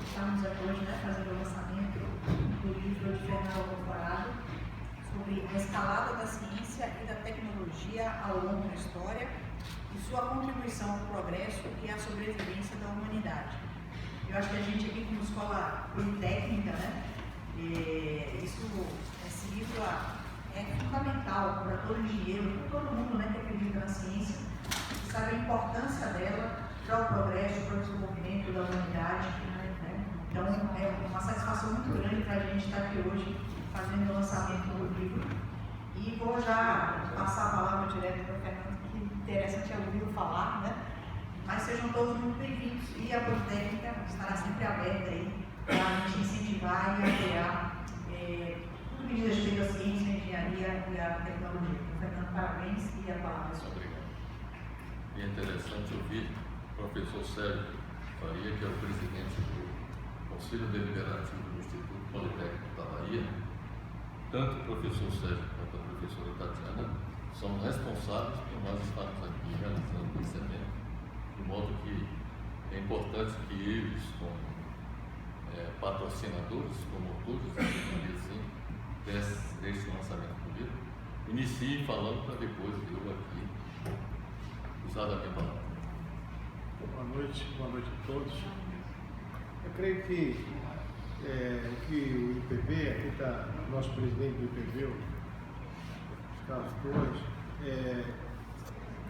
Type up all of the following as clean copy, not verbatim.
estamos aqui hoje, né, fazendo o lançamento do livro de Fernando Alvorado sobre a escalada da ciência e da tecnologia ao longo da história e sua contribuição ao progresso e à sobrevivência da humanidade. Eu acho que a gente aqui como escola politécnica, né, esse livro é fundamental para todo engenheiro, para todo mundo, né, que acredita na ciência, que sabe a importância dela para o progresso, para o desenvolvimento da humanidade. Né? Então é uma satisfação muito grande para a gente estar aqui hoje fazendo o lançamento do livro. E vou já passar a palavra direto para o Fernando, que interessa te ouvi falar, né? Mas sejam todos muito bem-vindos e a Politécnica estará sempre aberta aí para a gente incentivar e apoiar tudo que diz respeito à ciência, à engenharia e à tecnologia. Então, Fernando, parabéns e a palavra é sua. Obrigado. E é interessante ouvir o professor Sérgio Faria, que é o presidente do Conselho Deliberativo do Instituto Politécnico da Bahia. Tanto o professor Sérgio quanto a professora Tatiana são responsáveis por nós estarmos aqui realizando esse evento, de modo que é importante que eles, como patrocinadores, promotores, assim, deste lançamento do livro, iniciem falando para depois eu aqui usar da minha palavra. Boa noite a todos. Eu creio que o IPB, aqui está o nosso presidente do IPB, o Carlos Torres,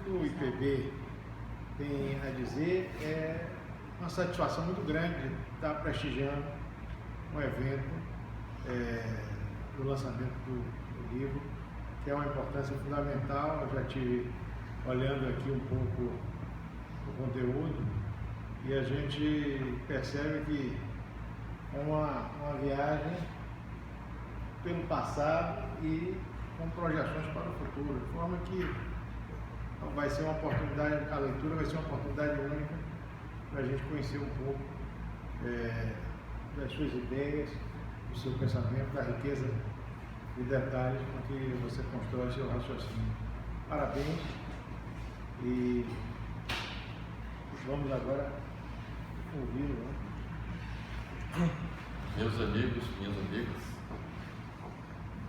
o IPB tem a dizer uma satisfação muito grande de estar prestigiando um evento do lançamento do livro, que é uma importância fundamental. Eu já estive olhando aqui um pouco o conteúdo e a gente percebe que é uma viagem pelo passado e com projeções para o futuro, de forma que vai ser uma oportunidade, a leitura vai ser uma oportunidade única para a gente conhecer um pouco das suas ideias, do seu pensamento, da riqueza de detalhes com que você constrói seu raciocínio. Parabéns e vamos agora ouvi-lo. Né? Meus amigos, minhas amigas,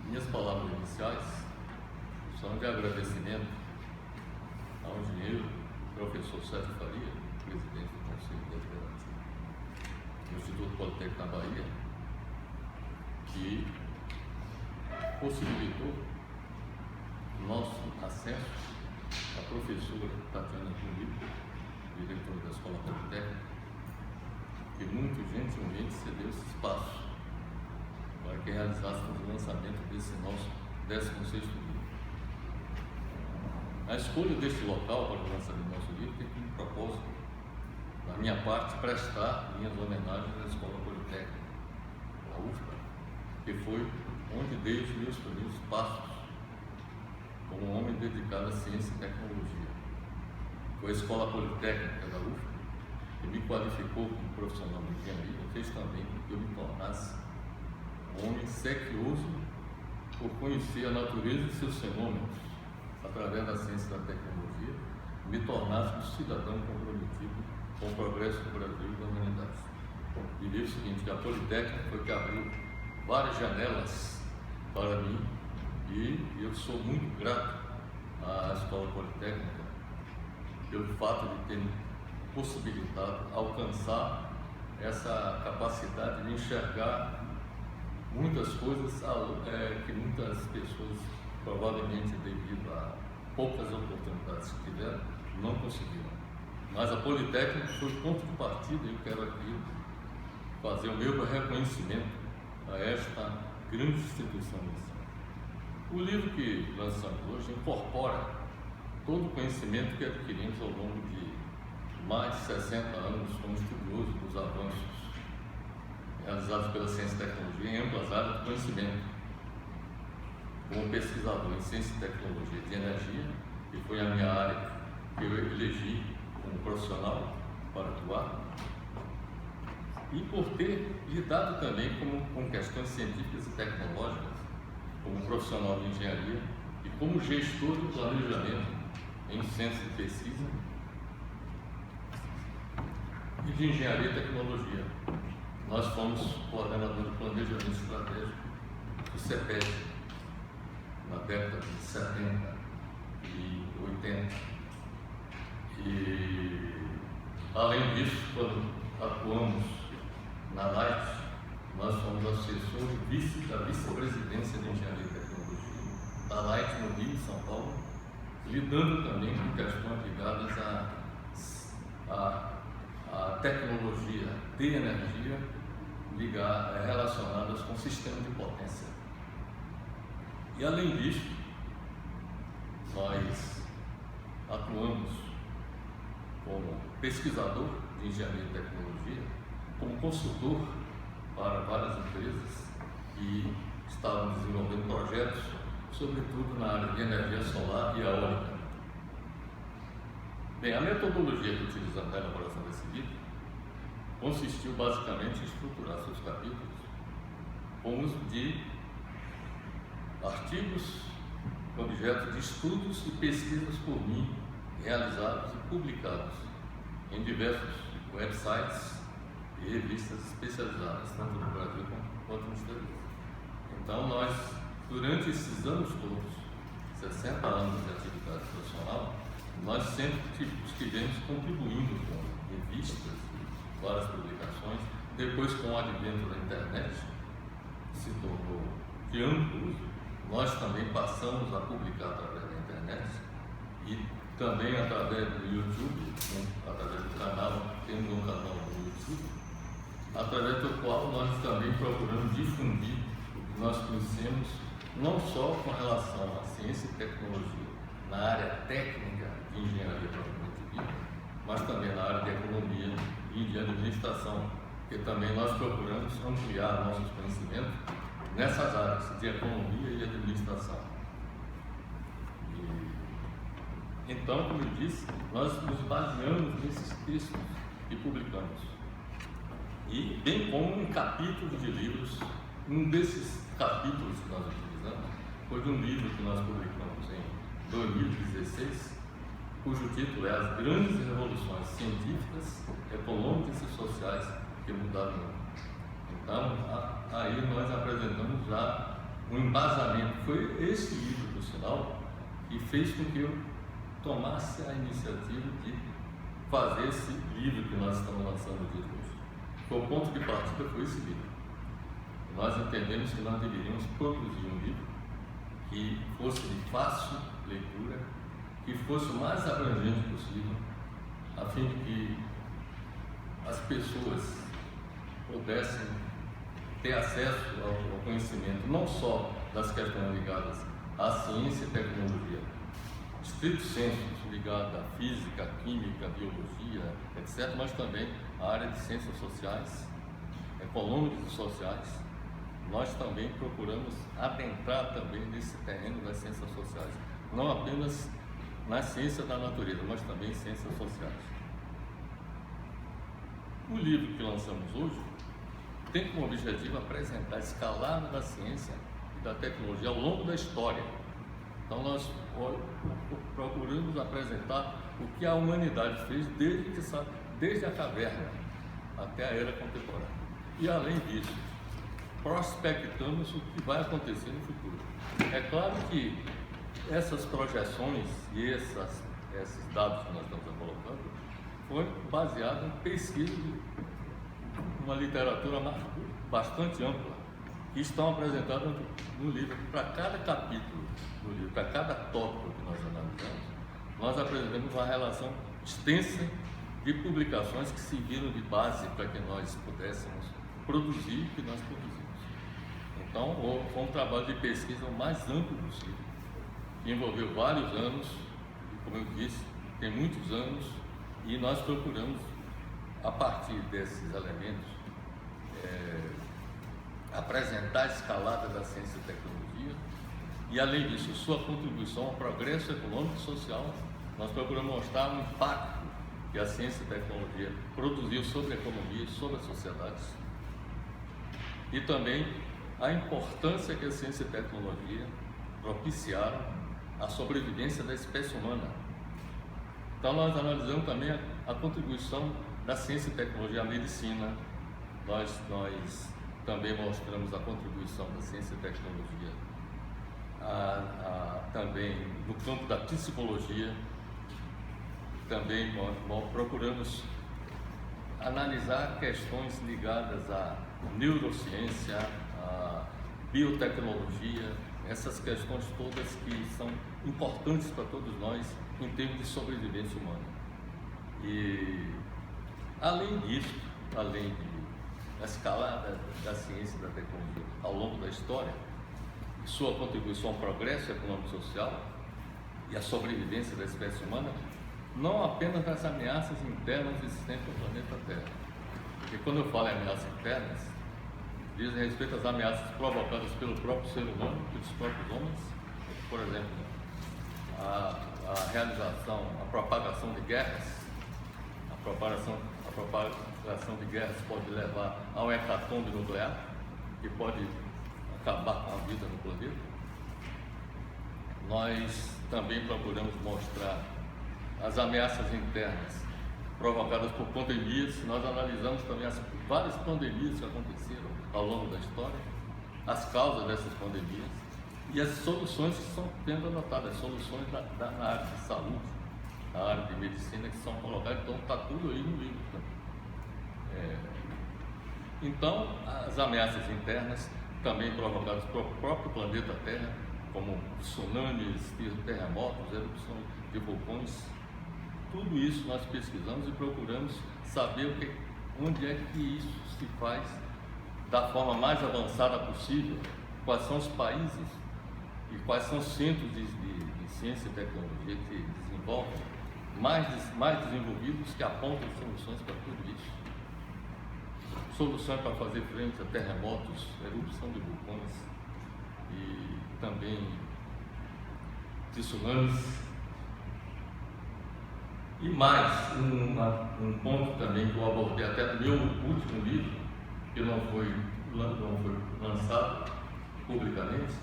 minhas palavras iniciais são de agradecimento ao engenheiro professor Sérgio Faria, presidente do Conselho Deliberativo do Instituto Politécnico da Bahia, que possibilitou o nosso acesso à professora Tatiana Cunha, diretora da Escola Politécnica, que muito gentilmente cedeu esse espaço para que realizássemos o lançamento desse nosso 16º livro. A escolha deste local para o lançamento do nosso livro tem como propósito, da minha parte, prestar minhas homenagens à Escola Politécnica, a UFBA, que foi onde dei os meus primeiros passos como um homem dedicado à ciência e tecnologia. Foi a Escola Politécnica da UFBA que me qualificou como profissional de engenharia e fez também com que eu me tornasse um homem sequioso por conhecer a natureza e seus fenômenos através da ciência e da tecnologia, e me tornasse um cidadão comprometido com o progresso do Brasil e da humanidade. Diria o seguinte, que a Politécnica foi que abriu várias janelas para mim e eu sou muito grato à Escola Politécnica pelo fato de ter possibilitado alcançar essa capacidade de enxergar muitas coisas que muitas pessoas, provavelmente devido a poucas oportunidades que tiveram, não conseguiram. Mas a Politécnica foi o ponto de partida e eu quero aqui fazer o meu reconhecimento a esta grande instituição de ensino. O livro que lançamos hoje incorpora todo o conhecimento que adquirimos ao longo de mais de 60 anos como estudioso dos avanços realizados pela ciência e tecnologia em amplas áreas de conhecimento. Como pesquisador em ciência e tecnologia de energia, que foi a minha área que eu elegi como profissional para atuar, e por ter lidado também com questões científicas e tecnológicas, como profissional de engenharia e como gestor do planejamento em ciência e pesquisa e de engenharia e tecnologia. nós fomos coordenador de planejamento estratégico do CEPED na década de 70 e 80. E, além disso, quando atuamos na Light, nós fomos assessor da vice-presidência de Engenharia e Tecnologia da Light no Rio e São Paulo, lidando também com questões ligadas à tecnologia de energia relacionadas com o sistema de potência. E além disso, nós atuamos como pesquisador de engenharia e tecnologia, como consultor para várias empresas que estavam desenvolvendo projetos, sobretudo na área de energia solar e eólica. Bem, a metodologia que utilizamos na elaboração desse livro consistiu basicamente em estruturar seus capítulos com uso de artigos, objeto de estudos e pesquisas por mim, realizados e publicados em diversos websites e revistas especializadas, tanto no Brasil quanto no exterior. Então, nós, durante esses anos todos, 60 anos de atividade profissional, nós sempre estivemos contribuindo com revistas, várias publicações. Depois, com o advento da internet, se tornou de amplo uso, nós também passamos a publicar através da internet e também através do YouTube, através do canal, temos um canal no YouTube, através do qual nós também procuramos difundir o que nós conhecemos, não só com relação à ciência e tecnologia, na área técnica de engenharia propriamente dita, mas também na área de economia e de administração, porque também nós procuramos ampliar nossos conhecimentos nessas áreas de economia e administração. Então, como eu disse, nós nos baseamos nesses textos que publicamos. E bem como em capítulos de livros, um desses capítulos que nós utilizamos foi de um livro que nós publicamos em 2016, cujo título é As Grandes Revoluções Científicas, Econômicas e Sociais que Mudaram o Mundo. Então, aí nós apresentamos já um embasamento. Foi esse livro, por sinal, que fez com que eu tomasse a iniciativa de fazer esse livro que nós estamos lançando no dia de hoje. O ponto de partida foi esse livro. Nós entendemos que nós deveríamos produzir um livro que fosse de fácil leitura, que fosse o mais abrangente possível, a fim de que as pessoas pudessem ter acesso ao conhecimento não só das questões ligadas à ciência e tecnologia, estrito senso ligado à física, à química, à biologia, etc., mas também à área de ciências sociais, econômicas e sociais. Nós também procuramos adentrar também nesse terreno das ciências sociais, não apenas na ciência da natureza, mas também em ciências sociais. O livro que lançamos hoje tem como objetivo apresentar a escalada da ciência e da tecnologia ao longo da história. Então, nós procuramos apresentar o que a humanidade fez desde a caverna até a era contemporânea. E, além disso, prospectamos o que vai acontecer no futuro. É claro que essas projeções e esses dados que nós estamos colocando foi baseado em pesquisa de uma literatura bastante ampla, que estão apresentadas no livro. Para cada capítulo do livro, para cada tópico que nós analisamos, nós apresentamos uma relação extensa de publicações que serviram de base para que nós pudéssemos produzir o que nós produzimos. Então, foi um trabalho de pesquisa o mais amplo possível, que envolveu vários anos, e, como eu disse, tem muitos anos, e nós procuramos, a partir desses elementos, apresentar a escalada da ciência e tecnologia e, além disso, sua contribuição ao progresso econômico e social. Nós procuramos mostrar o impacto que a ciência e a tecnologia produziu sobre a economia e sobre as sociedades e também a importância que a ciência e a tecnologia propiciaram à sobrevivência da espécie humana. Então, nós analisamos também a contribuição da ciência e tecnologia à medicina, nós também mostramos a contribuição da ciência e tecnologia também no campo da psicologia. Também procuramos analisar questões ligadas à neurociência, à biotecnologia, essas questões todas que são importantes para todos nós em termos de sobrevivência humana. E além disso, além da escalada da ciência e da tecnologia ao longo da história, sua contribuição ao progresso econômico e social e à sobrevivência da espécie humana, não apenas nas ameaças internas existentes no planeta Terra. Porque quando eu falo em ameaças internas, dizem respeito às ameaças provocadas pelo próprio ser humano, pelos próprios homens. Por exemplo, a realização, a propagação de guerras. A propagação de guerras pode levar a um hecatombe nuclear, que pode acabar com a vida no planeta. Nós também procuramos mostrar as ameaças internas provocadas por pandemias. Nós analisamos também as várias pandemias que aconteceram ao longo da história, as causas dessas pandemias e as soluções que estão sendo adotadas, as soluções na área de saúde, na área de medicina que são colocadas. Então está tudo aí no livro também. Então, as ameaças internas também provocadas pelo próprio planeta Terra, como tsunamis, terremotos, erupções de vulcões. Tudo isso nós pesquisamos e procuramos saber onde é que isso se faz da forma mais avançada possível, quais são os países e quais são os centros de ciência e tecnologia que desenvolvem, mais desenvolvidos, que apontam soluções para tudo isso. Soluções para fazer frente a terremotos, erupção de vulcões e também tsunamis. E mais um ponto também que eu abordei até no meu último livro, que não foi lançado publicamente.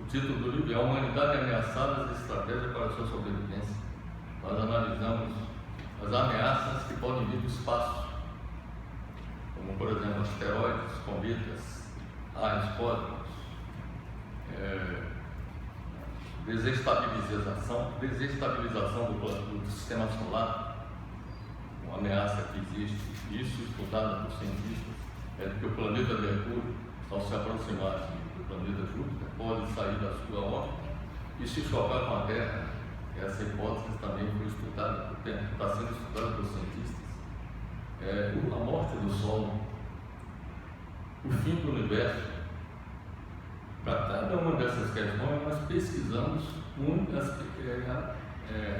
O título do livro é A Humanidade Ameaçada, as Estratégias para a Sua Sobrevivência. Nós analisamos as ameaças que podem vir do espaço, como por exemplo asteroides, cometas, raios cósmicos, desestabilização do sistema solar, uma ameaça que existe, isso estudada por cientistas, é que o planeta Mercúrio, ao se aproximar do planeta Júpiter, pode sair da sua órbita e se chocar com a Terra. Essa hipótese também foi estudada, está sendo estudada por cientistas. A morte do Sol, o fim do universo. Para cada uma dessas questões, nós pesquisamos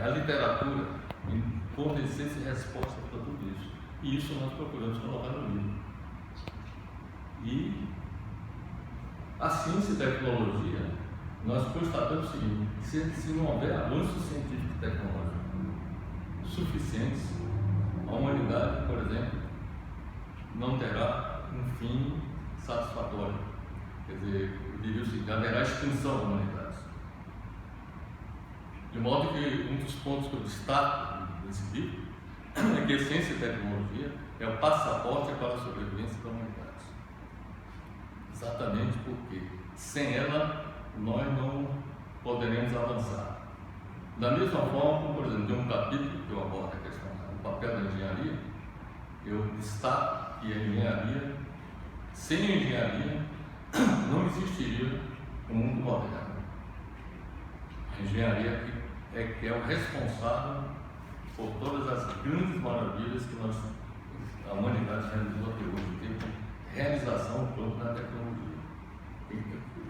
a literatura em fornecer resposta para tudo isso. E isso nós procuramos colocar no livro. E a ciência e tecnologia, nós constatamos o seguinte: se não houver avanço científico e tecnológico suficientes, a humanidade, por exemplo, não terá um fim satisfatório. Quer dizer, eu diria o seguinte: haverá extinção da humanidade. De modo que um dos pontos que eu destaco nesse livro é que a ciência e tecnologia é o passaporte para a sobrevivência da humanidade. Exatamente porque sem ela nós não poderemos avançar. Da mesma forma, como por exemplo, tem um capítulo que eu abordo a questão do papel da engenharia, eu destaco que a engenharia, sem a engenharia, não existiria o mundo moderno. A engenharia que é o responsável por todas as grandes maravilhas que a humanidade realizou até hoje, em termos de realização do campo da tecnologia,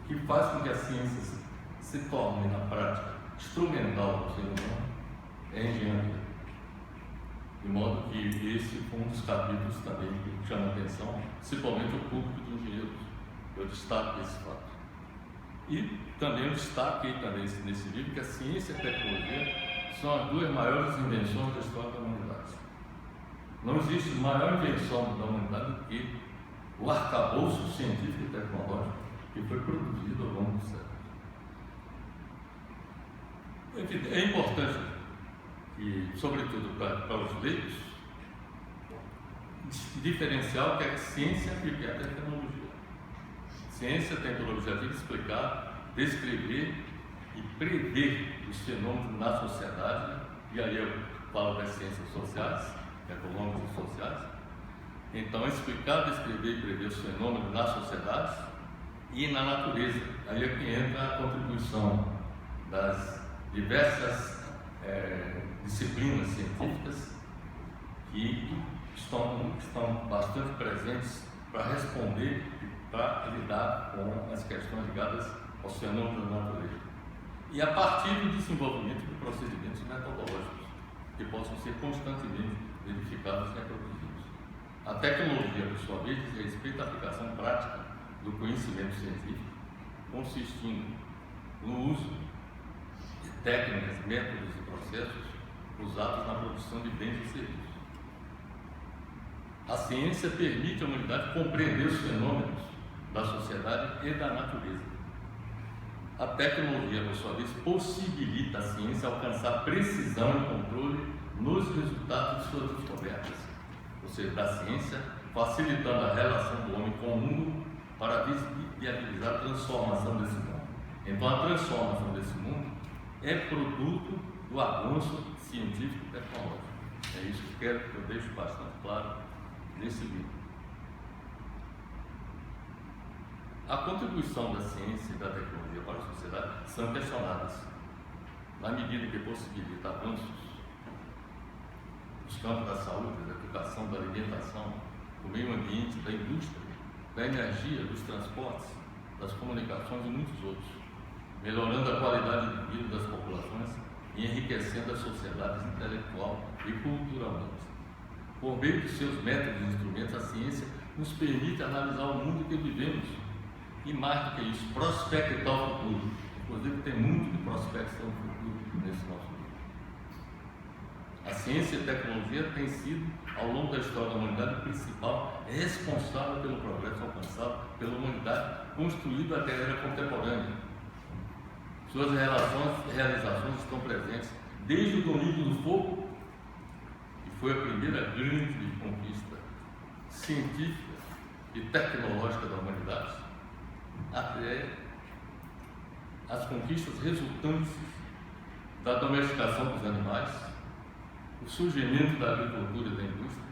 que faz com que a ciência se torne, na prática, instrumental do ser humano, é a engenharia. De modo que esse foi um dos capítulos também que chama a atenção, principalmente o público dos engenheiros. Eu destaco esse fato. E também eu destaquei também nesse livro que a ciência e a tecnologia são as duas maiores invenções da história da humanidade. Não existe maior invenção da humanidade do que o arcabouço científico e tecnológico que foi produzido ao longo do século. É importante que, sobretudo para os leigos, diferencial que é a ciência e que é a tecnologia. Ciência tem por objetivo explicar, descrever e prever os fenômenos na sociedade, e aí eu falo das ciências sociais, econômicas e sociais. Então, explicar, descrever e prever os fenômenos na sociedade e na natureza. Aí é que entra a contribuição das diversas disciplinas científicas que estão bastante presentes para responder e para lidar com as questões ligadas aos fenômenos da natureza. E a partir do desenvolvimento de procedimentos metodológicos que possam ser constantemente verificados e reproduzidos. A tecnologia, por sua vez, diz respeito à aplicação prática do conhecimento científico, consistindo no uso de técnicas, métodos e processos usados na produção de bens e serviços. A ciência permite à humanidade compreender os fenômenos da sociedade e da natureza. A tecnologia, por sua vez, possibilita a ciência alcançar precisão e controle nos resultados de suas descobertas, ou seja, da ciência, facilitando a relação do homem com o mundo para viabilizar a transformação desse mundo. Então, a transformação desse mundo é produto do avanço científico e tecnológico. É isso que eu deixo bastante claro nesse livro. A contribuição da ciência e da tecnologia para a sociedade são questionadas, na medida que possibilita avanços nos campos da saúde, da educação, da alimentação, do meio ambiente, da indústria, da energia, dos transportes, das comunicações e muitos outros, melhorando a qualidade de vida das populações e enriquecendo as sociedades intelectual e culturalmente. Por meio de seus métodos e instrumentos, a ciência nos permite analisar o mundo que vivemos e, mais do que isso, prospectar o futuro. Inclusive, tem muito de prospecção do futuro nesse nosso mundo. A ciência e a tecnologia têm sido, ao longo da história da humanidade, o principal responsável pelo progresso alcançado pela humanidade, construído até a era contemporânea. Suas realizações estão presentes desde o domínio do fogo, que foi a primeira grande conquista científica e tecnológica da humanidade, até as conquistas resultantes da domesticação dos animais, o surgimento da agricultura e da indústria,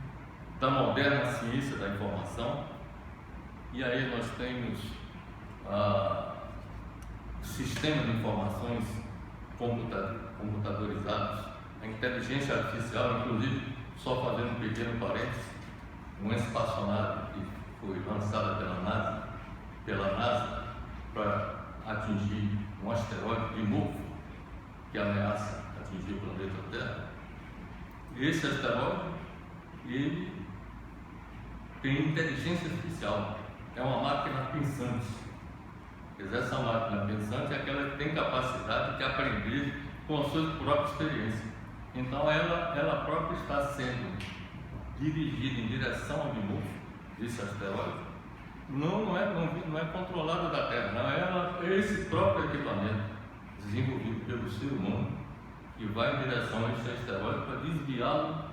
da moderna ciência da informação, e aí nós temos sistemas de informações computadorizados, a inteligência artificial, inclusive, só fazendo um pequeno parênteses, uma espaçonave que foi lançada pela NASA para atingir um asteroide de novo que ameaça atingir o planeta Terra. Esse asteroide, ele tem inteligência artificial, é uma máquina pensante. Quer dizer, essa máquina pensante é aquela que tem capacidade de aprender com a sua própria experiência. Então ela própria está sendo dirigida em direção ao novo desse asteroide. Não é controlada da Terra, não, é esse próprio equipamento desenvolvido pelo ser humano que vai em direção a esse asteroide para desviá-lo,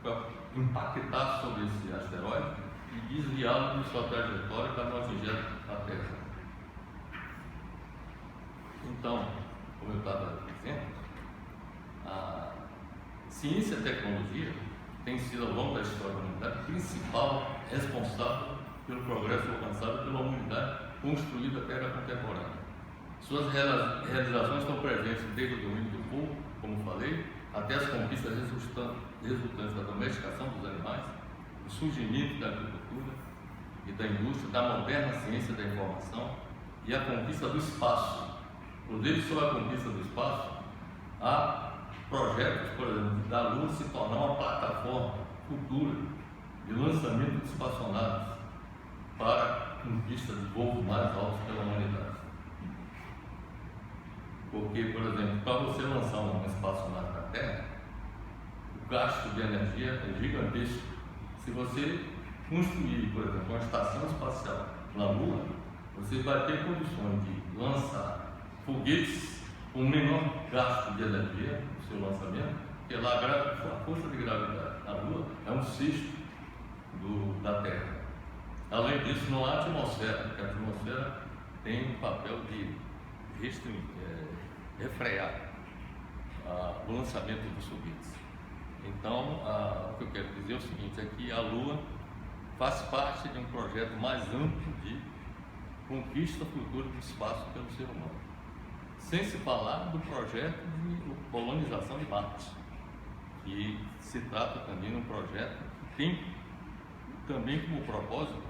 para impactar sobre esse asteroide e desviá-lo de sua trajetória para não atingir a Terra. Então, como eu estava dizendo, a ciência e a tecnologia tem sido, ao longo da história da humanidade, o principal responsável pelo progresso alcançado pela humanidade construída até a era contemporânea. Suas realizações estão presentes desde o domínio do fogo, como falei, até as conquistas resultantes da domesticação dos animais, o surgimento da agricultura e da indústria, da moderna ciência da informação e a conquista do espaço. Inclusive, sobre a conquista do espaço, há projetos, por exemplo, da Lua se tornar uma plataforma futura de lançamento de espaçonaves para conquista de voos mais altos pela humanidade. Porque, por exemplo, para você lançar uma espaçonave na Terra, o gasto de energia é gigantesco. Se você construir, por exemplo, uma estação espacial na Lua, você vai ter condições de lançar foguetes com menor gasto de energia no seu lançamento, porque lá a força de gravidade na Lua é 1/6 da Terra. Além disso, não há atmosfera, porque a atmosfera tem um papel de refrear o lançamento dos foguetes. Então, o que eu quero dizer é o seguinte, é que a Lua faz parte de um projeto mais amplo de conquista futura do espaço pelo ser humano. Sem se falar do projeto de colonização de Marte, que se trata também de um projeto que tem também como propósito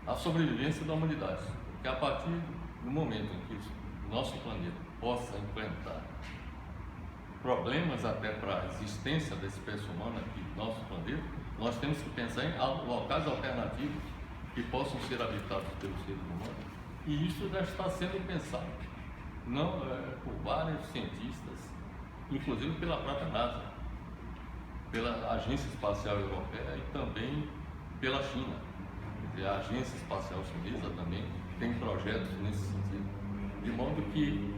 a sobrevivência da humanidade. Porque a partir do momento em que o nosso planeta possa enfrentar problemas até para a existência da espécie humana aqui no nosso planeta, nós temos que pensar em locais alternativos que possam ser habitados pelos seres humanos. E isso já está sendo pensado, não por vários cientistas, inclusive pela própria NASA, pela Agência Espacial Europeia e também pela China. E a Agência Espacial Chinesa também tem projetos nesse sentido. De modo que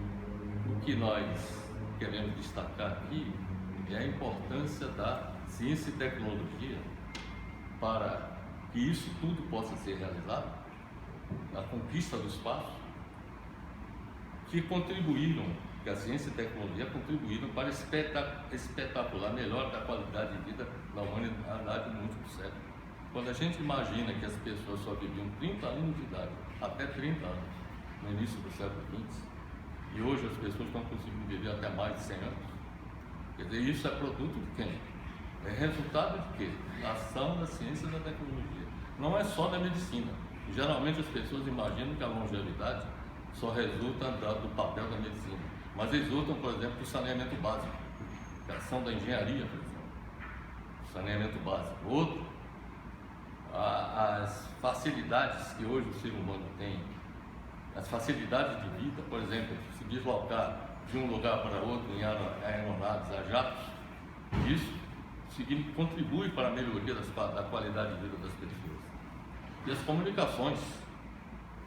o que nós queremos destacar aqui é a importância da ciência e tecnologia para que isso tudo possa ser realizado, a conquista do espaço, que contribuíram, que a ciência e a tecnologia contribuíram para espetacular melhor da qualidade de vida da humanidade no último século. Quando a gente imagina que as pessoas só viviam 30 anos de idade, até 30 anos, no início do século XX, e hoje as pessoas estão conseguindo viver até mais de 100 anos, quer dizer, isso é produto de quem? É resultado de quê? Da ação da ciência e da tecnologia. Não é só da medicina. Geralmente as pessoas imaginam que a longevidade só resulta do papel da medicina, mas resultam, por exemplo, do saneamento básico, da ação da engenharia, por exemplo, saneamento básico. Outro, as facilidades que hoje o ser humano tem, as facilidades de vida, por exemplo, se deslocar de um lugar para outro em aeronaves, a jatos, isso contribui para a melhoria da qualidade de vida das pessoas. E as comunicações,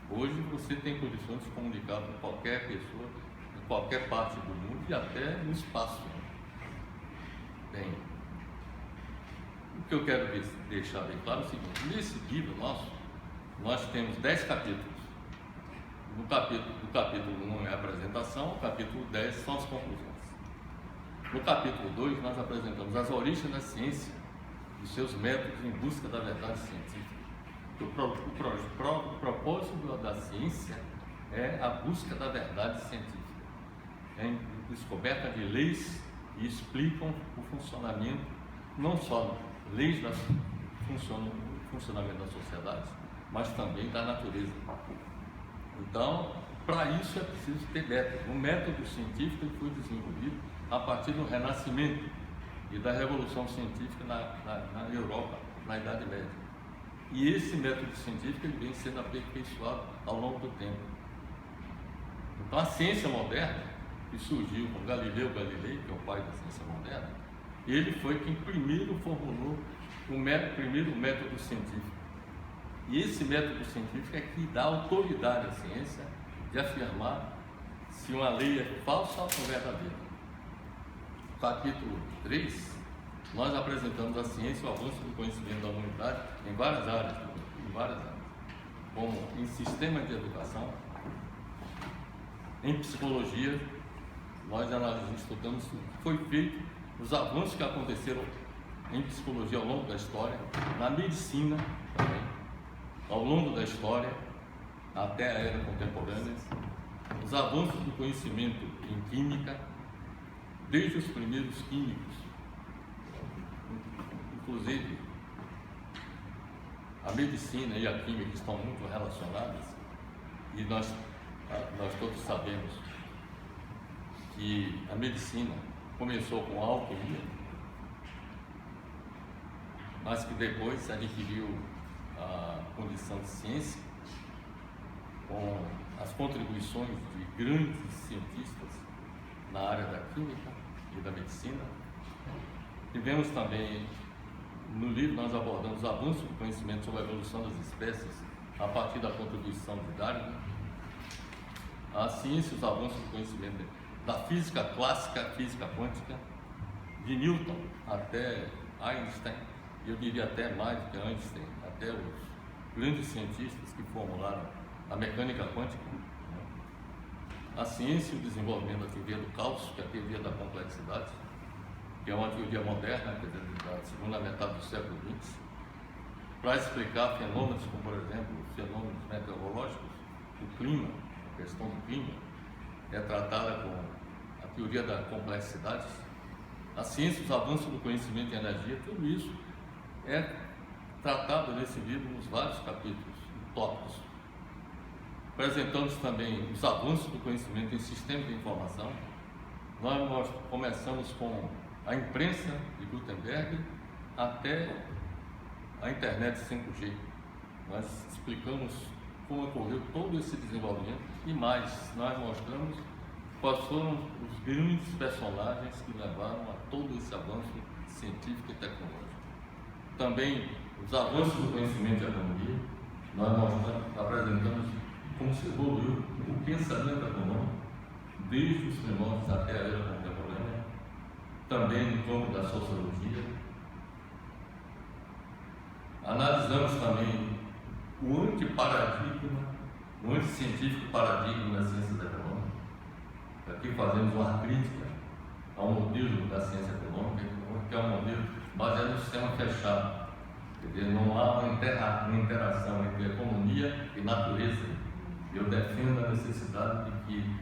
hoje você tem condições de se comunicar com qualquer pessoa, em qualquer parte do mundo e até no espaço. Bem, o que eu quero deixar bem claro é o seguinte: nesse livro nosso, nós temos 10 capítulos. O capítulo 1 é a apresentação, o capítulo 10 são as conclusões. No capítulo 2, nós apresentamos as origens da ciência e seus métodos em busca da verdade científica. O propósito da ciência é a busca da verdade científica, é a descoberta de leis que explicam o funcionamento, não só leis do funcionamento da sociedade, mas também da natureza. Então, para isso é preciso ter método. Um método científico que foi desenvolvido a partir do Renascimento e da Revolução Científica na Europa, na Idade Média. E esse método científico ele vem sendo aperfeiçoado ao longo do tempo. Então, a ciência moderna, que surgiu com Galileu Galilei, que é o pai da ciência moderna, ele foi quem primeiro formulou o primeiro método científico. E esse método científico é que dá autoridade à ciência de afirmar se uma lei é falsa ou verdadeira. No capítulo 3, nós apresentamos a ciência e o avanço do conhecimento da humanidade em várias áreas, como em sistemas de educação, em psicologia. Nós estudamos o que foi feito, os avanços que aconteceram em psicologia ao longo da história, na medicina também, ao longo da história, até a era contemporânea, os avanços do conhecimento em química, desde os primeiros químicos, inclusive a medicina e a química estão muito relacionadas, e nós todos sabemos que a medicina começou com a alquimia, mas que depois adquiriu a condição de ciência com as contribuições de grandes cientistas na área da química e da medicina. Tivemos também, no livro nós abordamos o avanço do conhecimento sobre a evolução das espécies a partir da contribuição de Darwin, a ciência e os avanços do conhecimento da física clássica, física quântica, de Newton até Einstein eu diria até mais do que Einstein, até os grandes cientistas que formularam a mecânica quântica, né? A ciência e o desenvolvimento da teoria do caos, que é a teoria da complexidade, que é uma teoria moderna, quer dizer, da segunda metade do século XX, para explicar fenômenos como, por exemplo, fenômenos meteorológicos, o clima, a questão do clima, é tratada com a teoria da complexidade, a ciência, os avanços do conhecimento e energia, tudo isso é tratado nesse livro nos vários capítulos, tópicos. Apresentamos também os avanços do conhecimento em sistemas de informação. Nós começamos com a imprensa de Gutenberg até a internet 5G. Nós explicamos como ocorreu todo esse desenvolvimento e mais, nós mostramos quais foram os grandes personagens que levaram a todo esse avanço científico e tecnológico. Também os avanços do conhecimento e economia, nós mostramos, apresentamos como se evoluiu o pensamento econômico desde os primórdios até a era contemporânea, também no campo da sociologia. Analisamos também o antiparadigma, o anticientífico paradigma das ciências econômicas. Aqui fazemos uma crítica ao modelo da ciência econômica, que é um modelo baseado no sistema fechado. Quer dizer, não há uma interação entre economia e natureza. Eu defendo a necessidade de que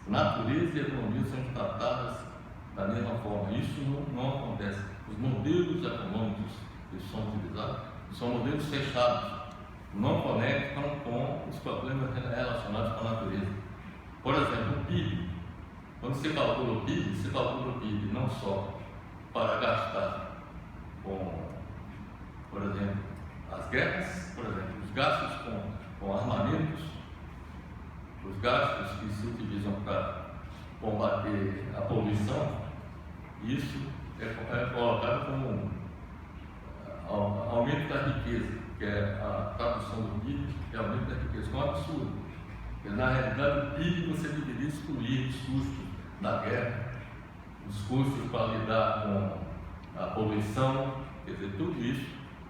natureza e economia sejam tratadas da mesma forma. Isso não acontece. Os modelos econômicos que são utilizados são modelos fechados, não conectam com os problemas relacionados com a natureza. Por exemplo, o PIB. Quando você calcula o PIB, você calcula o PIB não só para gastar com, por exemplo, as guerras, por exemplo, os gastos com armamentos, os gastos que se utilizam para combater a poluição, isso é colocado como aumento da riqueza, que é a tradução do PIB, que é aumento da riqueza, que é um absurdo. Porque, na realidade, o PIB você deveria excluir os custos da guerra, os custos para lidar com a poluição, quer dizer, tudo isso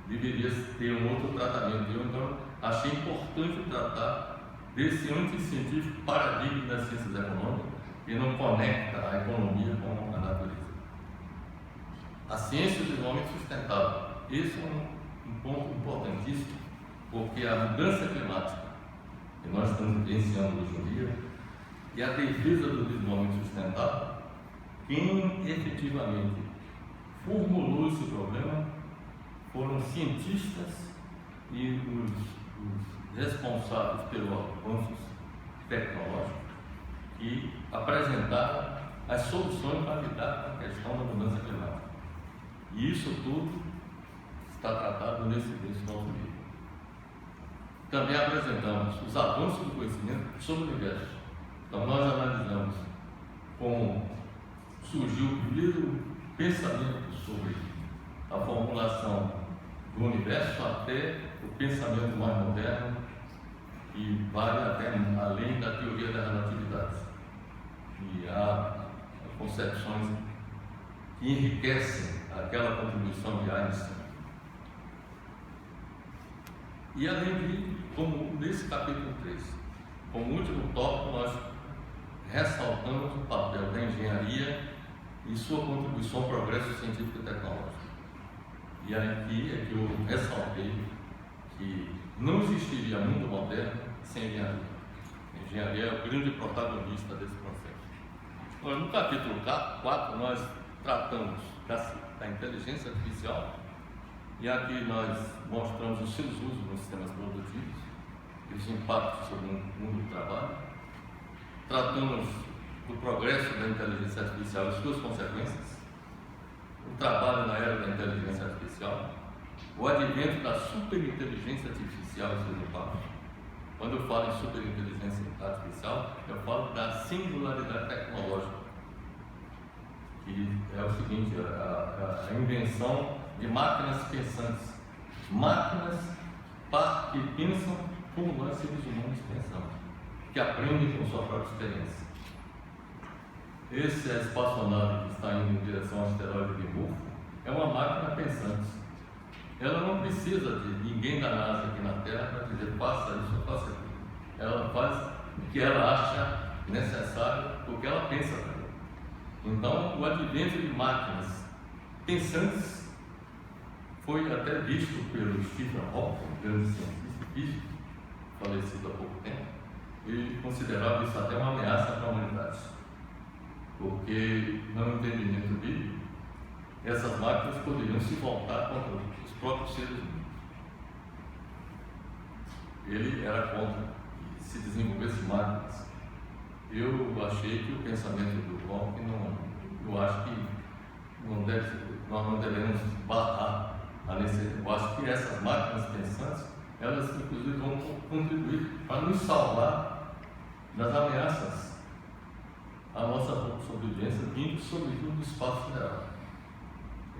deveria ter um outro tratamento. Eu, então, achei importante tratar desse anticientífico paradigma das ciências econômicas que não conecta a economia com a natureza. A ciência do desenvolvimento sustentável. Esse é um ponto importantíssimo, porque a mudança climática que nós estamos vivenciando hoje em dia e a defesa do desenvolvimento sustentável, quem efetivamente formulou esse problema foram cientistas e os responsáveis pelos avanços tecnológicos que apresentaram as soluções para lidar com a questão da mudança climática. E isso tudo está tratado nesse nosso livro. Também apresentamos os avanços do conhecimento sobre o universo. Então nós analisamos como surgiu o primeiro pensamento sobre a formulação do universo até o pensamento mais moderno e vai até além da teoria da relatividade. E há concepções que enriquecem aquela contribuição de Einstein. E além de, como nesse capítulo 3, como último tópico, nós ressaltamos o papel da engenharia e sua contribuição ao progresso científico e tecnológico. E aqui é que eu ressaltei que não existiria mundo moderno sem engenharia. A engenharia é o grande protagonista desse processo. Agora, no capítulo 4, nós tratamos da inteligência artificial, e aqui nós mostramos os seus usos nos sistemas produtivos e os impactos sobre o mundo do trabalho. Tratamos do progresso da inteligência artificial e suas consequências, o trabalho na era da inteligência artificial, o advento da superinteligência artificial e seus impactos. Quando eu falo em superinteligência artificial, eu falo da singularidade tecnológica, que é o seguinte, a invenção de máquinas pensantes, máquinas que pensam como nós seres humanos pensamos, que aprendem com sua própria experiência. Esse é a espaçonave que está indo em direção ao asteroide de Dimorfo, é uma máquina pensante. ela não precisa de ninguém da NASA aqui na Terra para dizer faça isso ou faça aquilo. Ela faz o que ela acha necessário, o que ela pensa também. Então, o advento de máquinas pensantes foi até visto pelo Stephen Hawking, grande cientista físico, falecido há pouco tempo, e considerava isso até uma ameaça para a humanidade, porque, no entendimento bíblico, essas máquinas poderiam se voltar contra os próprios seres humanos. Ele era contra que se desenvolvesse máquinas. Eu achei que o pensamento do Hawking eu acho que nós não devemos barrar a necessidade. Eu acho que essas máquinas pensantes, elas inclusive vão contribuir para nos salvar das ameaças à nossa sobrevivência, vindo sobretudo do espaço sideral.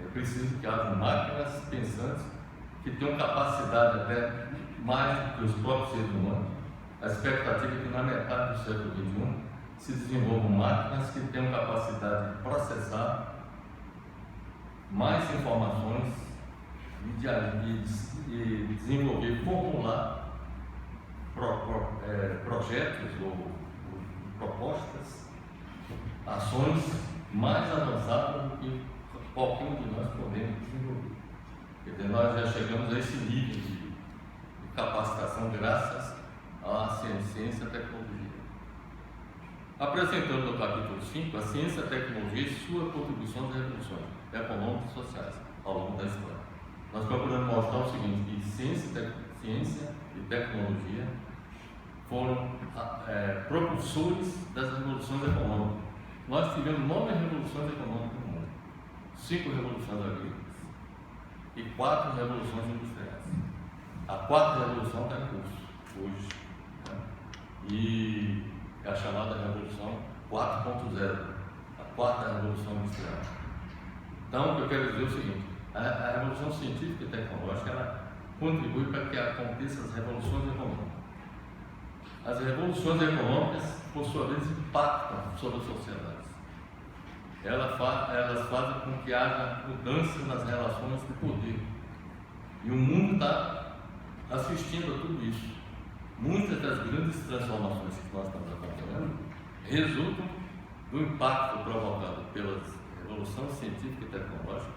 É preciso que haja máquinas pensantes que tenham capacidade até mais do que os próprios seres humanos. A expectativa é que na metade do século XXI se desenvolvam máquinas que tenham capacidade de processar mais informações e desenvolver, formular projetos ou propostas, ações mais avançadas do que qualquer um de nós podemos desenvolver. Quer dizer, nós já chegamos a esse nível de capacitação graças à ciência e tecnologia. Apresentando no capítulo 5 a ciência, a tecnologia e sua contribuição às revoluções econômicas e sociais ao longo da história. Nós procuramos mostrar o seguinte, que ciência e tecnologia foram propulsores das revoluções econômicas. Nós tivemos 9 revoluções econômicas no mundo, 5 revoluções agrícolas e 4 revoluções industriais. A 4ª revolução está em curso hoje, né? E é a chamada Revolução 4.0, a 4ª Revolução Industrial. Então, o que eu quero dizer é o seguinte, a Revolução Científica e Tecnológica, ela contribui para que aconteçam as revoluções econômicas. As revoluções econômicas, por sua vez, impactam sobre as sociedades. Elas fazem com que haja mudança nas relações de poder. E o mundo está assistindo a tudo isso. Muitas das grandes transformações que nós estamos acompanhando resultam do impacto provocado pela revolução científica e tecnológica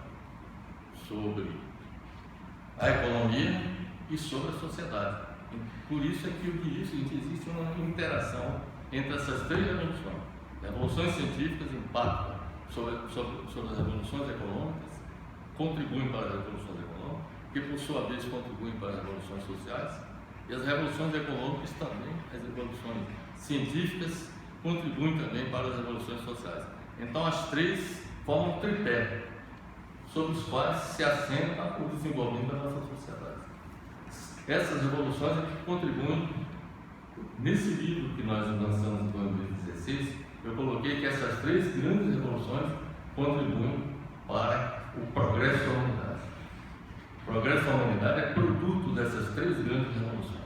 sobre a economia e sobre a sociedade. Por isso é que eu diria o seguinte, existe uma interação entre essas 3 revoluções. Revoluções científicas impactam sobre as revoluções econômicas, contribuem para as revoluções econômicas, que por sua vez contribuem para as revoluções sociais, e as revoluções econômicas também, as revoluções científicas, contribuem também para as revoluções sociais. Então as 3 formam um tripé, sobre os quais se assenta o desenvolvimento da nossa sociedade. Essas revoluções é que contribuem. Nesse livro que nós lançamos em 2016, eu coloquei que essas 3 grandes revoluções contribuem para o progresso da humanidade. O progresso da humanidade é produto dessas 3 grandes revoluções.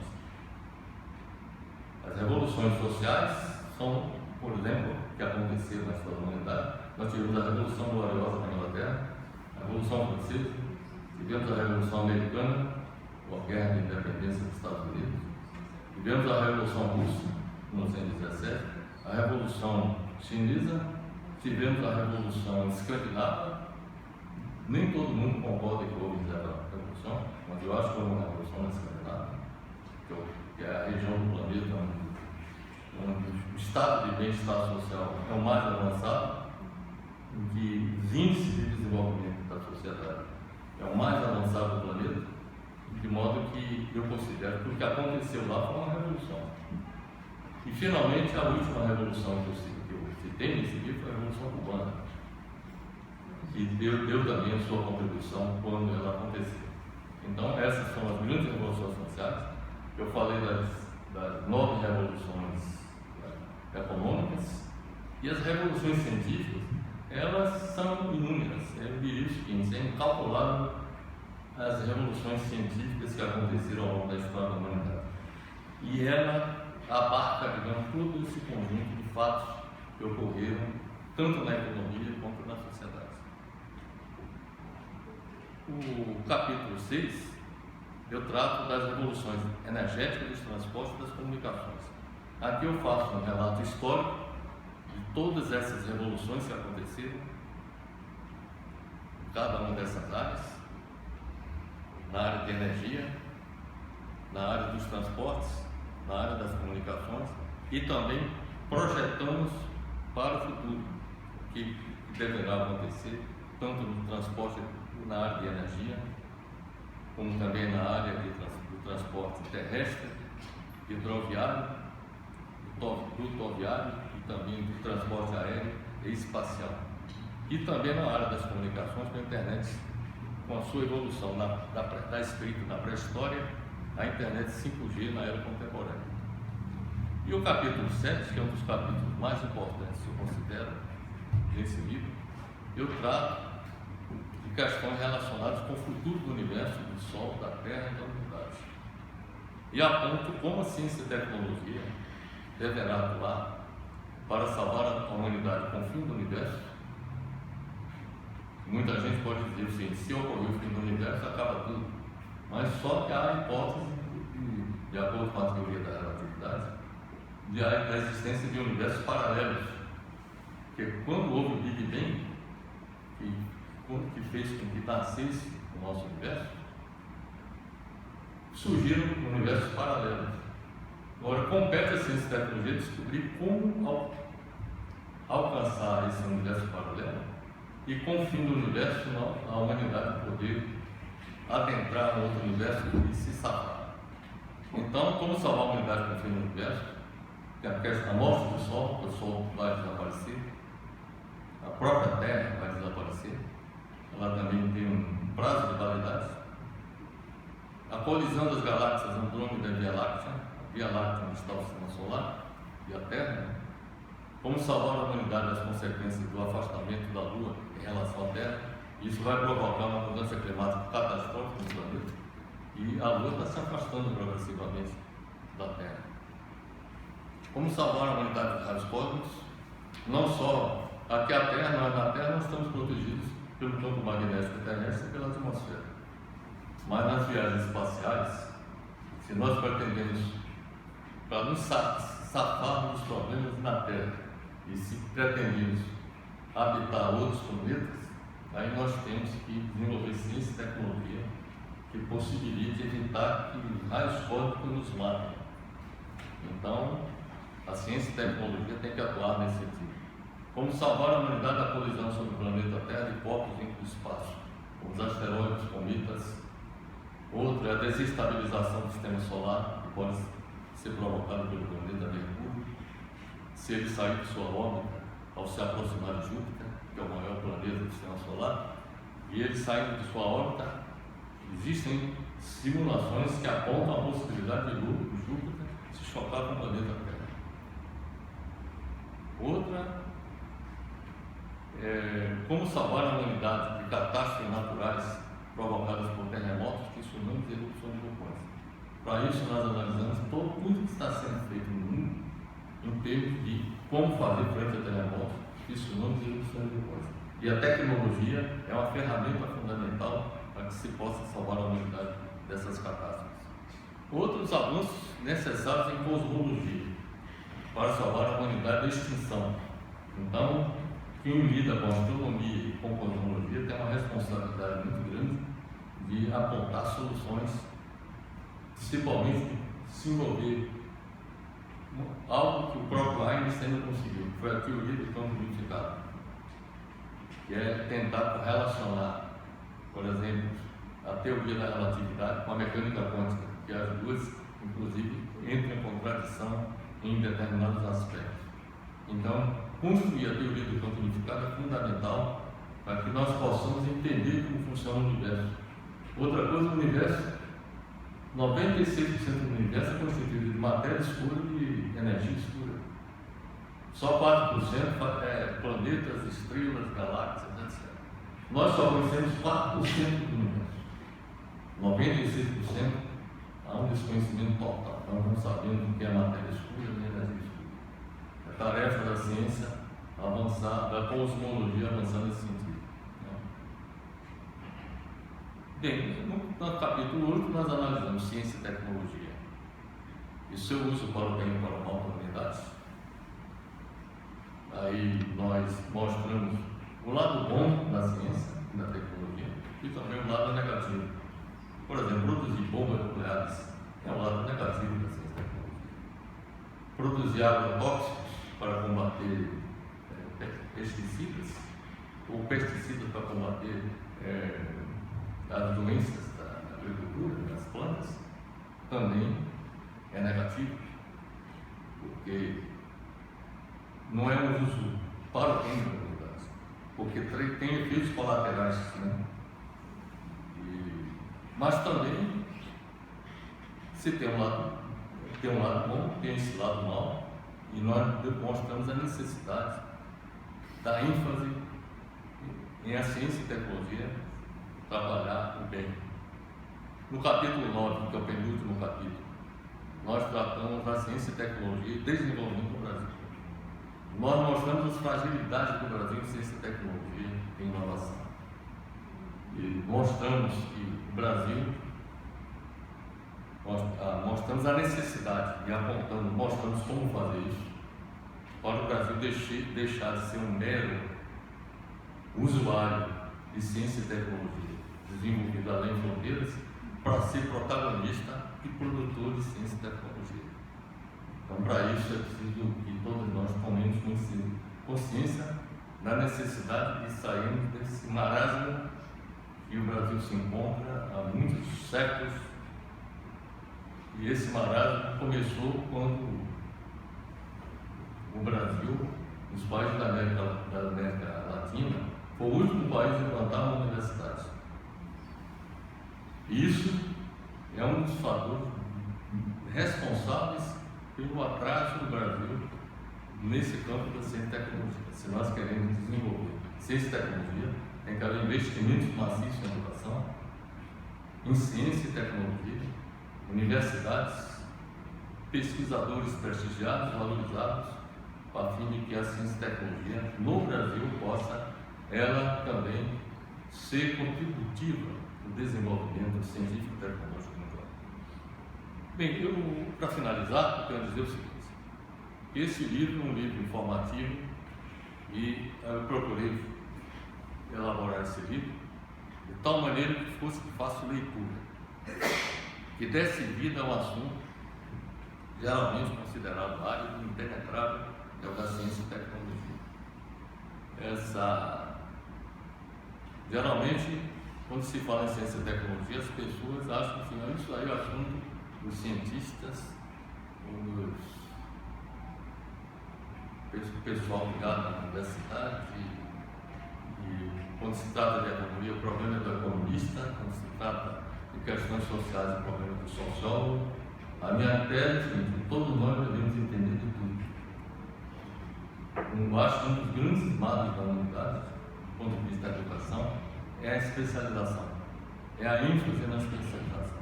As revoluções sociais são, por exemplo, que aconteceram na história da humanidade. Nós tivemos a Revolução Gloriosa na Inglaterra, a Revolução Francesa, tivemos a Revolução Americana, com a Guerra de Independência dos Estados Unidos, tivemos a Revolução Russa, em 1917, a Revolução Chinesa, tivemos a Revolução Escandinava. Nem todo mundo concorda que houve essa revolução, mas eu acho que houve uma revolução na Escandinávia, que é a região do planeta onde o estado de bem-estar social é o mais avançado, em que os índices de desenvolvimento da sociedade é o mais avançado do planeta, de modo que eu considero que o que aconteceu lá foi uma revolução. E finalmente a última revolução que eu citei nesse livro foi a Revolução Cubana, que deu também a sua contribuição quando ela aconteceu. Então essas são as grandes revoluções sociais. Eu falei das 9 revoluções econômicas, e as revoluções científicas, elas são inúmeras. Eu diria o seguinte, é incalculável as revoluções científicas que aconteceram ao longo da história da humanidade. E ela abarca, digamos, todo esse conjunto de fatos que ocorreram tanto na economia quanto na sociedade. O capítulo 6, eu trato das revoluções energéticas, dos transportes e das comunicações. Aqui eu faço um relato histórico de todas essas revoluções que aconteceram em cada uma dessas áreas, na área de energia, na área dos transportes, na área das comunicações, e também projetamos para o futuro o que deverá acontecer, tanto no transporte, na área de energia, como também na área do transporte terrestre, hidroviário, rodoviário e também do transporte aéreo e espacial. E também na área das comunicações, com a internet, com a sua evolução da escrita na pré-história, a internet 5G na era contemporânea. E o capítulo 7, que é um dos capítulos mais importantes que eu considero desse livro, eu trato de questões relacionadas com o futuro do universo, do Sol, da Terra e da humanidade. E aponto como a ciência e a tecnologia deverá atuar para salvar a humanidade com o fim do universo. Muita gente pode dizer assim, se ocorrer o fim do universo, acaba tudo. Mas só que há a hipótese, de acordo com a teoria da relatividade, da existência de universos paralelos. Porque quando houve o Big Bang, que fez com que nascesse o nosso universo, surgiram universos paralelos. Agora, compete a ciência e tecnologia descobrir como alcançar esse universo paralelo e, com o fim do universo, a humanidade poder adentrar no outro universo e se safar. Então, como salvar a humanidade com o fim do universo? A morte do Sol, que o Sol vai desaparecer, a própria Terra vai desaparecer, ela também tem um prazo de validade. A colisão das galáxias Andrômeda e Via Láctea, Via Láctea onde está o Sistema Solar e a Terra, como salvar a humanidade das consequências do afastamento da Lua em relação à Terra. Isso vai provocar uma mudança climática catastrófica no planeta e a Lua está se afastando progressivamente da Terra. Como salvar a humanidade dos raios cósmicos? Não só aqui a Terra, na Terra nós estamos protegidos pelo campo magnético terrestre e pela atmosfera. Mas nas viagens espaciais, se nós pretendemos, para nos safarmos dos problemas na Terra, e se pretendemos habitar outros planetas, aí nós temos que desenvolver ciência e tecnologia que possibilite evitar que raios cósmicos nos matem. Então, a ciência e a tecnologia tem que atuar nesse sentido. Como salvar a humanidade da colisão sobre o planeta Terra de corpos em espaço, como os asteroides, cometas. Outro é a desestabilização do sistema solar, que pode ser provocado pelo planeta Mercúrio, se ele sair de sua órbita ao se aproximar de Júpiter, que é o maior planeta do sistema solar, e ele saindo de sua órbita, existem simulações que apontam a possibilidade de Júpiter se chocar com o planeta Terra. Outra é como salvar a humanidade de catástrofes naturais provocadas por terremotos, tsunamis e erupções de vulcões. Para isso, nós analisamos tudo que está sendo feito no mundo em termos de como fazer frente a terremotos, tsunamis e erupções de vulcões. E a tecnologia é uma ferramenta fundamental para que se possa salvar a humanidade dessas catástrofes. Outros avanços necessários em cosmologia para salvar a humanidade da extinção. Então, quem lida com astronomia e com cosmologia tem uma responsabilidade muito grande de apontar soluções, principalmente de se envolver algo que o próprio Einstein não conseguiu, que foi a teoria do campo unificado, que é tentar relacionar, por exemplo, a teoria da relatividade com a mecânica quântica, que as duas, inclusive, entram em contradição em determinados aspectos. Então, construir a teoria do campo unificado é fundamental para que nós possamos entender como funciona o universo. Outra coisa, o universo, 96% do universo é constituído de matéria escura e energia escura. Só 4% é planetas, estrelas, galáxias, etc. Nós só conhecemos 4% do universo. 96% há um desconhecimento total. Nós não sabemos o que é matéria escura nem energia escura. A tarefa da ciência avançar, da cosmologia avançar nesse sentido. Bem, no capítulo 8 nós analisamos ciência e tecnologia e seu uso para o bem e para o mal da humanidade. Aí nós mostramos o lado bom da ciência e da tecnologia e também o lado negativo. Por exemplo, produzir bombas nucleares é o lado negativo da ciência e tecnologia. Produzir agrotóxicos para combater pesticidas, ou pesticidas para combater as doenças da agricultura, das plantas, também é negativo, porque não é um uso para o bem da humanidade, porque tem efeitos colaterais, né? Mas também, se tem um lado bom, tem esse lado mau, e nós demonstramos a necessidade da ênfase em a ciência e tecnologia trabalhar o bem. No capítulo 9, que é o penúltimo capítulo, nós tratamos da ciência e tecnologia e desenvolvimento do Brasil. Nós mostramos as fragilidades do Brasil em ciência e tecnologia e inovação. E mostramos que o Brasil, mostramos a necessidade e mostramos como fazer isso, para o Brasil deixar de ser um mero usuário de ciência e tecnologia, desenvolvido além de fronteiras, para ser protagonista e produtor de ciência e tecnologia. Então, para isso é preciso que todos nós tomemos consciência da necessidade de sairmos desse marasmo que o Brasil se encontra há muitos séculos. E esse marasmo começou quando o Brasil, os países da América Latina, foi o último país a implantar uma universidade. Isso é um dos fatores responsáveis pelo atraso do Brasil nesse campo da ciência e tecnologia. Se nós queremos desenvolver ciência e tecnologia, tem que haver investimentos maciços em educação, em ciência e tecnologia, universidades, pesquisadores prestigiados, valorizados, a fim de que a ciência e tecnologia no Brasil possa, ela também, ser contributiva no desenvolvimento científico e tecnológico mundial. Bem, para finalizar, eu quero dizer o seguinte: esse livro é um livro informativo e eu procurei elaborar esse livro de tal maneira que fosse de fácil leitura, que desse vida a um assunto geralmente considerado árido, impenetrável, é o da ciência e tecnologia. Geralmente, quando se fala em ciência e tecnologia, as pessoas acham que não, isso aí é o assunto dos cientistas, do pessoal ligado à universidade, e quando se trata de economia, o problema é do economista, quando se trata de questões sociais, o problema é do sociólogo. A minha tese, que todos nós devemos entender de tudo. Eu acho que um dos grandes males da humanidade, do ponto de vista da educação, é a especialização, é a ênfase na especialização.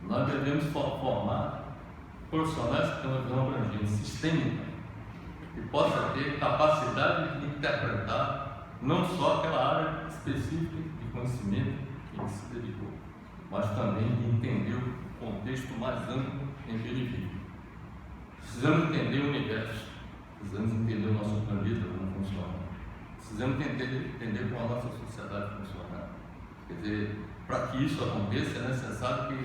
Nós devemos formar profissionais que tenham uma visão abrangente, sistêmica, que possa ter capacidade de interpretar não só aquela área específica de conhecimento que se dedicou, mas também de entender o contexto mais amplo em que ele vive. Precisamos entender o universo, precisamos entender o nosso planeta, como funciona. Precisamos entender como a nossa sociedade funciona. Quer dizer, para que isso aconteça, é necessário que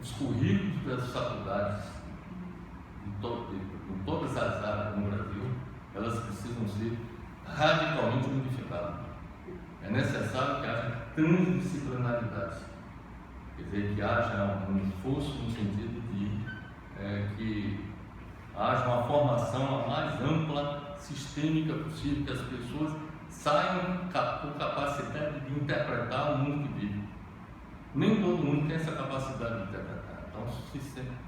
os currículos das faculdades, em todas as áreas no Brasil, elas precisam ser radicalmente modificadas. É necessário que haja transdisciplinaridade, quer dizer, que haja um esforço no sentido de que haja uma formação a mais ampla, sistêmica possível, que as pessoas saiam com capacidade de interpretar o mundo que vive. Nem todo mundo tem essa capacidade de interpretar, então se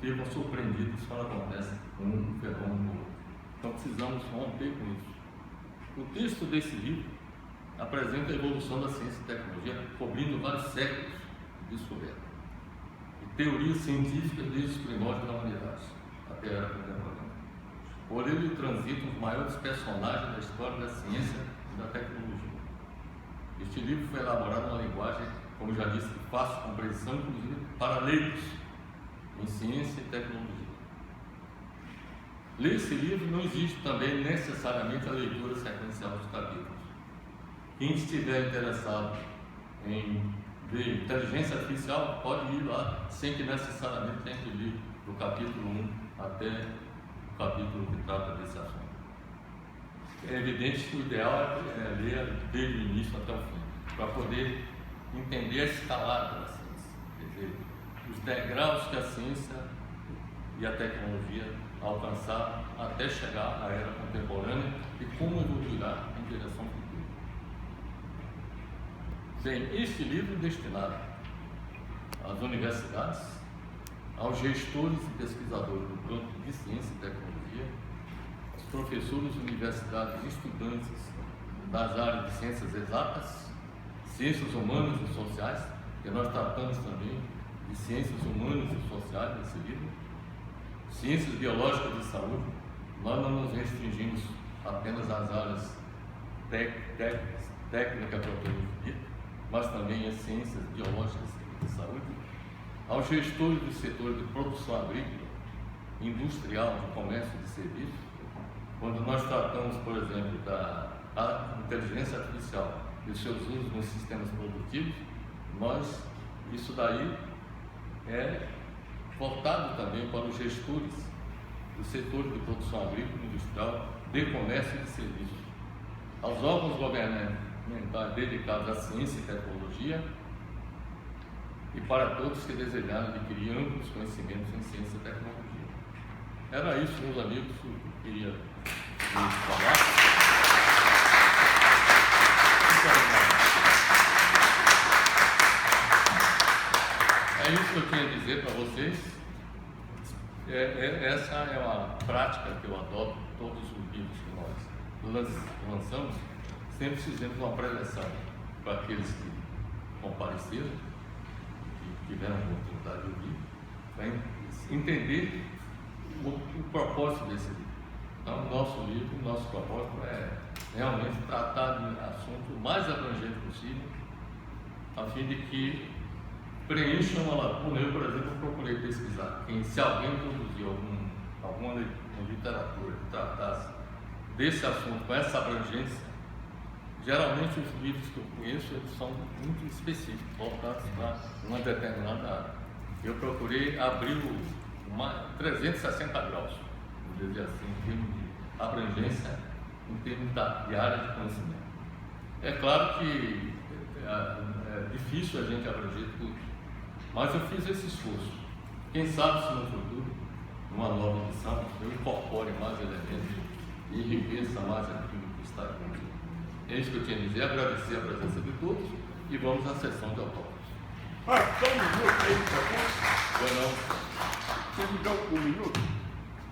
ficam surpreendidos quando acontece um fenômeno ou outro. Então precisamos romper com isso. O texto desse livro apresenta a evolução da ciência e tecnologia, cobrindo vários séculos de descoberta e teorias científicas desde os primórdios da humanidade até a era contemporânea. Por ele transitam os maiores personagens da história da ciência e da tecnologia. Este livro foi elaborado numa linguagem como já disse, de fácil compreensão, inclusive para leigos em ciência e tecnologia. Ler esse livro não existe também necessariamente a leitura sequencial dos capítulos. Quem estiver interessado em ver inteligência artificial pode ir lá sem que necessariamente tenha que ler do capítulo 1 até o capítulo que trata desse assunto. É evidente que o ideal é ler desde o início até o fim, para poder entender a escalada da ciência, quer dizer, os degraus que a ciência e a tecnologia alcançaram até chegar à era contemporânea e como evoluirá em direção futura. Bem, este livro é destinado às universidades, aos gestores e pesquisadores do campo de ciência e tecnologia, aos professores de universidades e estudantes das áreas de ciências exatas, ciências humanas e sociais, que nós tratamos também de ciências humanas e sociais nesse livro, ciências biológicas e saúde. Nós não nos restringimos apenas às áreas técnicas propriamente dita, mas também as ciências biológicas e de saúde, aos gestores do setor de produção agrícola, industrial, de comércio e de serviços. Quando nós tratamos, por exemplo, da inteligência artificial e os seus usos nos sistemas produtivos, isso daí é voltado também para os gestores do setor de produção agrícola, industrial, de comércio e de serviços, aos órgãos governamentais dedicados à ciência e tecnologia e para todos que desejarem adquirir amplos conhecimentos em ciência e tecnologia. Era isso, meus amigos, que eu queria lhes falar. É isso que eu tinha a dizer para vocês. Essa é uma prática que eu adoto em todos os livros que nós lançamos. Sempre fizemos uma preleção para aqueles que compareceram, que tiveram a oportunidade de ouvir, para entender o propósito desse livro. Então, nosso propósito é realmente tratar de assunto mais abrangente possível, a fim de que preencha uma lacuna. Eu, por exemplo, procurei pesquisar se alguém produziu alguma literatura que tratasse desse assunto com essa abrangência. Geralmente os livros que eu conheço eles são muito específicos, voltados para uma determinada área. Eu procurei abrir 360 graus, vamos dizer assim, em termos de abrangência, em termos de área de conhecimento. É claro que é difícil a gente abranger tudo, mas eu fiz esse esforço. Quem sabe se no futuro, numa nova edição, eu incorpore mais elementos e enriqueça mais aquilo que está aqui. É isso que eu tinha a dizer, agradecer a presença de todos e vamos à sessão de autógrafos. Só um minuto aí, por favor. Não. Você me dá um minuto?